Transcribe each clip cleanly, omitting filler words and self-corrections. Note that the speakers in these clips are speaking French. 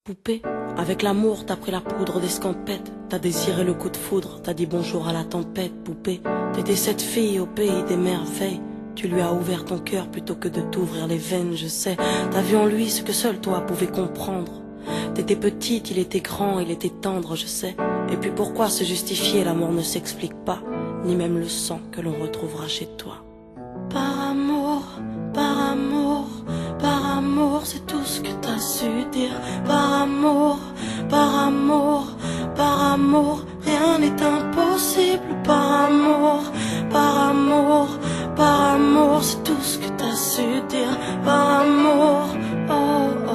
Poupée, avec l'amour t'as pris la poudre d'escampette. T'as désiré le coup de foudre, t'as dit bonjour à la tempête. Poupée, t'étais cette fille au pays des merveilles. Tu lui as ouvert ton cœur plutôt que de t'ouvrir les veines, je sais. T'as vu en lui ce que seul toi pouvais comprendre. T'étais petite, il était grand, il était tendre, je sais. Et puis pourquoi se justifier, l'amour ne s'explique pas, ni même le sang que l'on retrouvera chez toi. Par amour, c'est tout ce que t'as su dire. Par amour, rien n'est impossible. Par amour, c'est tout ce que t'as su dire. Par amour, oh oh.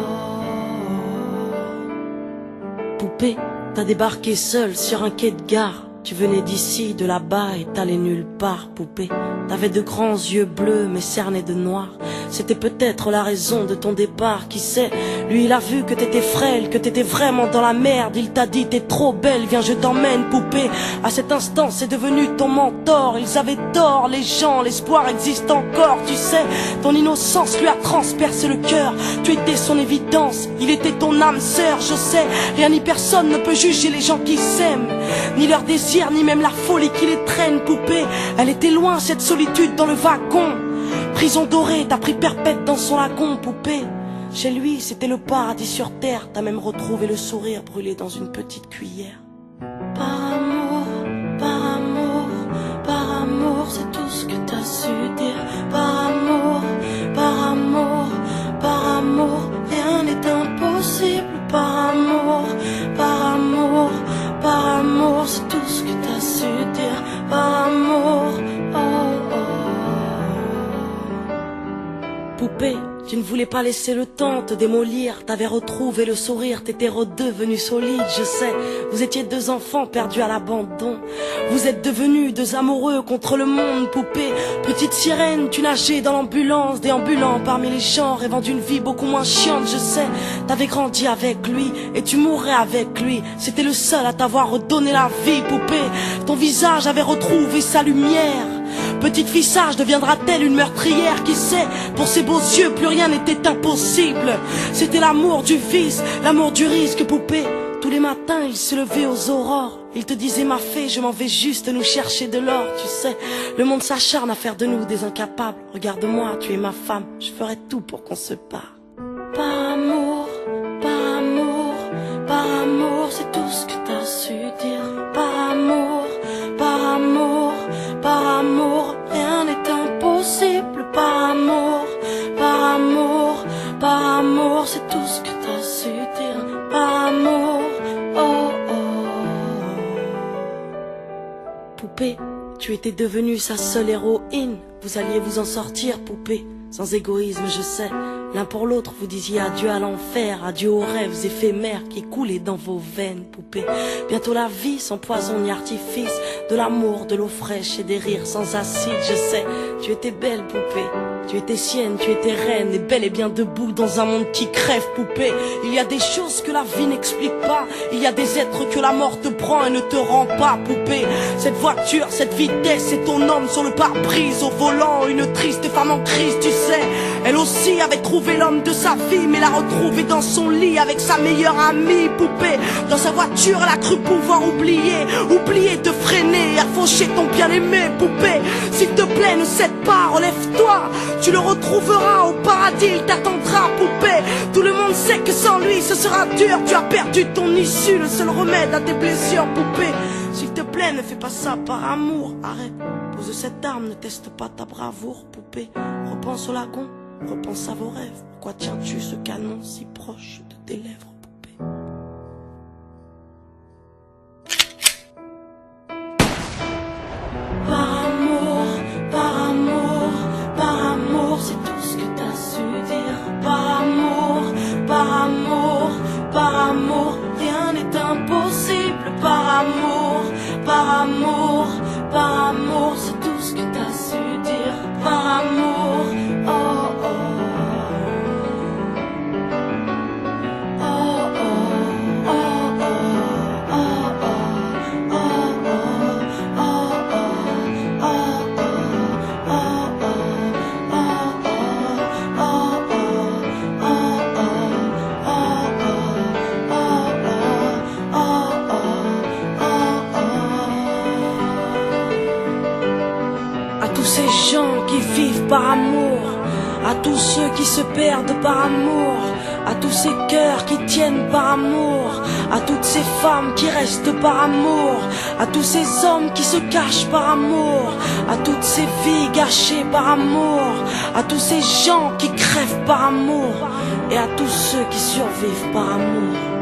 Poupée, t'as débarqué seule sur un quai de gare. Tu venais d'ici, de là-bas et t'allais nulle part, poupée. T'avais de grands yeux bleus mais cernés de noir. C'était peut-être la raison de ton départ, qui sait. Lui il a vu que t'étais frêle, que t'étais vraiment dans la merde. Il t'a dit t'es trop belle, viens je t'emmène, poupée. À cet instant c'est devenu ton mentor. Ils avaient tort les gens, l'espoir existe encore, tu sais. Ton innocence lui a transpercé le cœur. Tu étais son évidence, il était ton âme sœur, je sais. Rien ni personne ne peut juger les gens qui s'aiment, ni leur désir, ni même la folie qui les traîne, poupée. Elle était loin cette solitude dans le wagon. Prison dorée, t'as pris perpète dans son lagon, poupée. Chez lui, c'était le paradis sur terre. T'as même retrouvé le sourire brûlé dans une petite cuillère. Par amour, c'est tout ce que t'as su dire. Par amour, rien n'est impossible. Par amour, c'est tout ce que t'as su dire. Par amour, oh oh. Poupée, tu ne voulais pas laisser le temps te démolir. T'avais retrouvé le sourire, t'étais redevenu solide, je sais. Vous étiez deux enfants perdus à l'abandon. Vous êtes devenus deux amoureux contre le monde, poupée. Petite sirène, tu nageais dans l'ambulance, déambulant parmi les gens, rêvant d'une vie beaucoup moins chiante, je sais. T'avais grandi avec lui et tu mourrais avec lui. C'était le seul à t'avoir redonné la vie, poupée. Ton visage avait retrouvé sa lumière. Petite fille sage deviendra-t-elle une meurtrière? Qui sait? Pour ses beaux yeux, plus rien n'était impossible. C'était l'amour du vice, l'amour du risque, poupée. Tous les matins, il se levait aux aurores. Il te disait ma fée, je m'en vais juste nous chercher de l'or. Tu sais, le monde s'acharne à faire de nous des incapables. Regarde-moi, tu es ma femme, je ferai tout pour qu'on se parle. Par amour, c'est tout ce que t'as su dire. Par amour, rien n'est impossible. Par amour, c'est tout ce que t'as su dire. Par amour, oh oh. Poupée, tu étais devenue sa seule héroïne. Vous alliez vous en sortir, poupée, sans égoïsme, je sais. L'un pour l'autre, vous disiez adieu à l'enfer, adieu aux rêves éphémères qui coulaient dans vos veines, poupée. Bientôt la vie sans poison ni artifice, de l'amour, de l'eau fraîche et des rires sans acide, je sais. Tu étais belle, poupée. Tu étais sienne, tu étais reine, et bel et bien debout dans un monde qui crève, poupée. Il y a des choses que la vie n'explique pas. Il y a des êtres que la mort te prend et ne te rend pas, poupée. Cette voiture, cette vitesse, c'est ton homme sur le pare-brise au volant. Une triste femme en crise, tu sais. Elle aussi avait trouvé l'homme de sa vie, mais l'a retrouvé dans son lit avec sa meilleure amie, poupée. Dans sa voiture, elle a cru pouvoir oublier de freiner, à faucher ton bien-aimé, poupée. S'il te plaît, ne cède pas, relève-toi. Tu le retrouveras au paradis, il t'attendra, poupée. Tout le monde sait que sans lui ce sera dur. Tu as perdu ton issue, le seul remède à tes blessures, poupée. S'il te plaît, ne fais pas ça par amour. Arrête, pose cette arme, ne teste pas ta bravoure, poupée. Repense au lagon, repense à vos rêves. Pourquoi tiens-tu ce canon si proche de tes lèvres, poupée? Par amour, c'est tout ce que t'as su dire. Par amour, rien n'est impossible. Par amour, c'est tout ce que t'as su dire. Par amour, oh oh. Oh oh, oh oh, oh oh, oh oh, oh oh. par amour, à tous ceux qui se perdent par amour, à tous ces cœurs qui tiennent par amour, à toutes ces femmes qui restent par amour, à tous ces hommes qui se cachent par amour, à toutes ces vies gâchées par amour, à tous ces gens qui crèvent par amour, et à tous ceux qui survivent par amour.